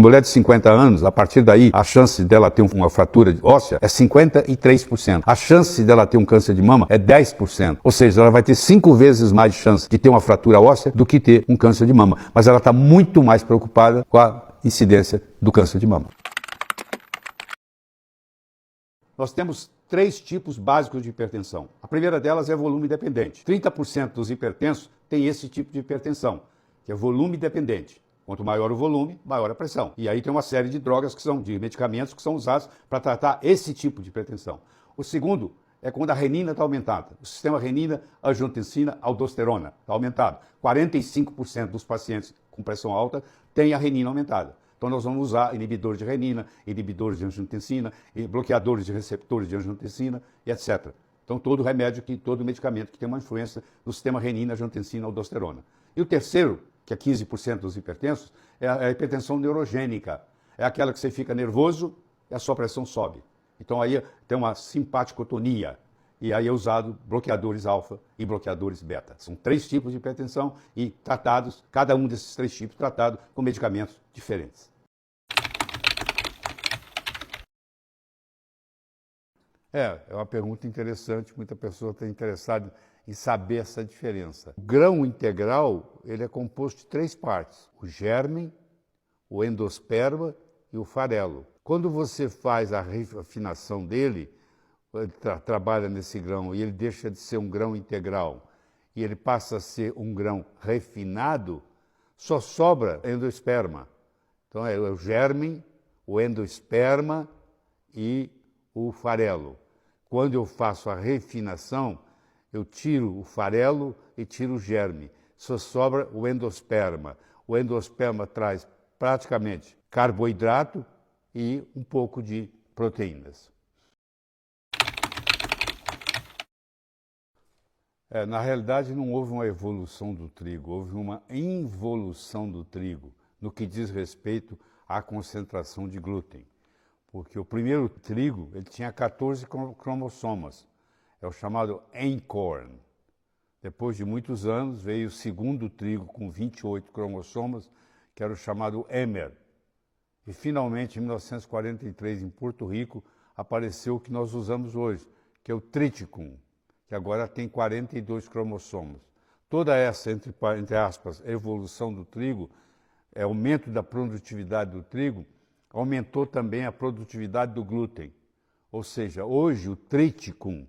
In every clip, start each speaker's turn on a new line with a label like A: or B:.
A: mulher de 50 anos, a partir daí, a chance dela ter uma fratura óssea é 53%. A chance dela ter um câncer de mama é 10%. Ou seja, ela vai ter 5 vezes mais chance de ter uma fratura óssea do que ter um câncer de mama. Mas ela está muito mais preocupada com a incidência do câncer de mama. Nós temos 3 tipos básicos de hipertensão. A primeira delas é volume dependente. 30% dos hipertensos têm esse tipo de hipertensão, que é volume dependente. Quanto maior o volume, maior a pressão. E aí tem uma série de drogas, de medicamentos que são usados para tratar esse tipo de hipertensão. O segundo é quando a renina está aumentada. O sistema renina, angiotensina, aldosterona está aumentado. 45% dos pacientes com pressão alta têm a renina aumentada. Então nós vamos usar inibidores de renina, inibidores de angiotensina, bloqueadores de receptores de angiotensina e etc. Então todo medicamento que tem uma influência no sistema renina, angiotensina, aldosterona. E o terceiro, que é 15% dos hipertensos, é a hipertensão neurogênica. É aquela que você fica nervoso e a sua pressão sobe. Então aí tem uma simpaticotonia. E aí é usado bloqueadores alfa e bloqueadores beta. São 3 tipos de hipertensão e tratados, cada um desses 3 tipos tratado com medicamentos diferentes. É uma pergunta interessante, muita pessoa está interessada em saber essa diferença. O grão integral ele é composto de 3 partes, o germe, o endosperma e o farelo. Quando você faz a refinação dele, ele trabalha nesse grão e ele deixa de ser um grão integral e ele passa a ser um grão refinado, só sobra endosperma. Então é o germe, o endosperma e o farelo. Quando eu faço a refinação, eu tiro o farelo e tiro o germe. Só sobra o endosperma. O endosperma traz praticamente carboidrato e um pouco de proteínas. Na realidade, não houve uma evolução do trigo, houve uma involução do trigo no que diz respeito à concentração de glúten. Porque o primeiro trigo ele tinha 14 cromossomas, é o chamado einkorn. Depois de muitos anos veio o segundo trigo com 28 cromossomas, que era o chamado Emmer. E finalmente, em 1943, em Porto Rico, apareceu o que nós usamos hoje, que é o triticum, que agora tem 42 cromossomos. Toda essa, entre aspas, evolução do trigo, aumento da produtividade do trigo, aumentou também a produtividade do glúten. Ou seja, hoje o triticum,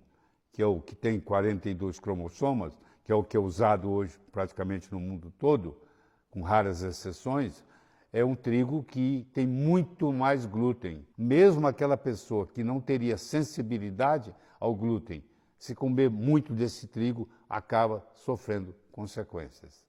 A: que é o que tem 42 cromossomas, que é o que é usado hoje praticamente no mundo todo, com raras exceções, é um trigo que tem muito mais glúten. Mesmo aquela pessoa que não teria sensibilidade ao glúten, se comer muito desse trigo, acaba sofrendo consequências.